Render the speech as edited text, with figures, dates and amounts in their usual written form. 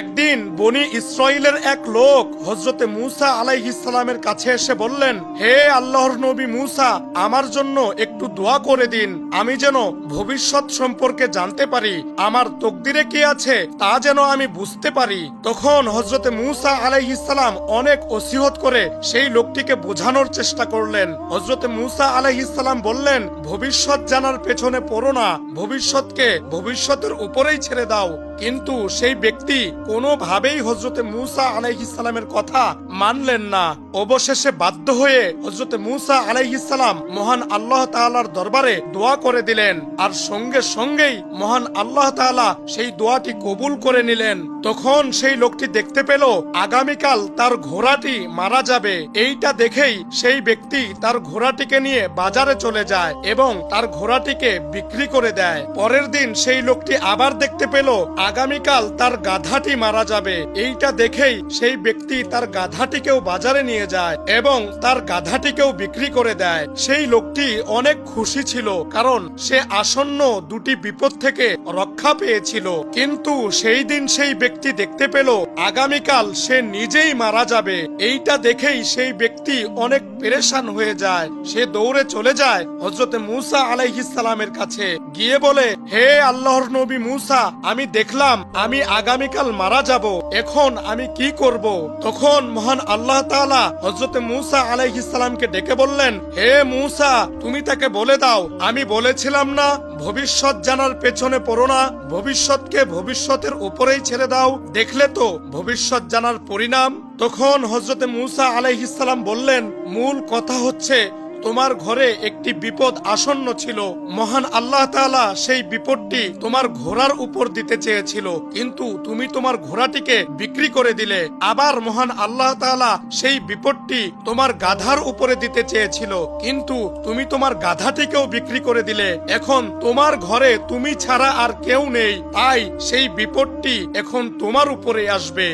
একদিন বনি ইসরাইলের এক লোক হযরতে মূসা আলাইহিস সালামের কাছে এসে বললেন, হে আল্লাহর নবী মূসা, আমার জন্য একটু দোয়া করে দিন, আমি যেন ভবিষ্যৎ সম্পর্কে জানতে পারি, আমার তকদিরে কি আছে তা যেন আমি বুঝতে পারি। তখন হযরতে মূসা আলাইহিস সালাম অনেক ওসিয়ত করে সেই লোকটিকে বোঝানোর চেষ্টা করলেন। হযরতে মূসা আলাইহিস সালাম বললেন, ভবিষ্যৎ জানার পেছনে পড়ো না, ভবিষ্যৎকে ভবিষ্যতের উপরেই ছেড়ে দাও। কিন্তু সেই ব্যক্তি কোনোভাবেই হযরতে মূসা আলাইহিস সালামের কথা মানলেন না। অবশেষে বাধ্য হয়ে হযরতে মূসা আলাইহিস সালাম মহান আল্লাহ তাআলার দরবারে দোয়া করে দিলেন, আর সঙ্গে সঙ্গেই মহান আল্লাহ তাআলা সেই দোয়াটি কবুল করে নিলেন। তখন সেই লোকটি দেখতে পেল আগামীকাল তার ঘোড়াটি মারা যাবে। এইটা দেখেই সেই ব্যক্তি তার ঘোড়াটিকে নিয়ে বাজারে চলে যায় এবং তার ঘোড়াটিকে বিক্রি করে দেয়। পরের দিন সেই লোকটি আবার দেখতে পেল আগামীকাল তার গাধাটি মারা যাবে। এইটা দেখেই সেই ব্যক্তি তার গাধাটিকেও বাজারে নিয়ে যায় এবং তার গাধাটিকেও বিক্রি করে দেয়। সেই লোকটি অনেক খুশি ছিল, কারণ সে আসন্ন দুটি বিপদ থেকে রক্ষা পেয়েছিল। কিন্তু সেই দিন সেই ব্যক্তি দেখতে পেল আগামীকাল সে নিজেই মারা যাবে। এইটা দেখেই সেই ব্যক্তি অনেক পেরেশান হয়ে যায়। সে দৌড়ে চলে যায় হযরতে মূসা আলাইহিস সালামের কাছে, গিয়ে বলে, হে আল্লাহর নবী মূসা, আমি দেখলাম আমি আগামীকাল মারা যাব, এখন আমি কি করব? তখন মহান আল্লাহ তাআলা হযরতে মূসা আলাইহিস সালামকে ডেকে বললেন, হে মূসা, তুমি তাকে বলে দাও, আমি বলেছিলাম না ভবিষ্যৎ জানার পেছনে পড়ো না, ভবিষ্যৎকে ভবিষ্যতের উপরেই ছেড়ে দাও, দেখলে তো ভবিষ্যৎ জানার পরিণাম। তখন হযরতে মূসা আলাইহিস সালাম বললেন, মূল কথা হচ্ছে তোমার ঘরে একটি বিপদ আসন্ন ছিল। মহান আল্লাহ তাআলা সেই বিপদটি তোমার ঘোড়ার উপর দিতে চেয়েছিল, কিন্তু তুমি তোমার ঘোড়াটিকে বিক্রি করে দিলে। আবার মহান আল্লাহ তাআলা সেই বিপদটি তোমার গাধার উপরে দিতে চেয়েছিল, কিন্তু তুমি তোমার গাধাটিকেও বিক্রি করে দিলে। এখন তোমার ঘরে তুমি ছাড়া আর কেউ নেই, তাই সেই বিপদটি এখন তোমার উপরে আসবে।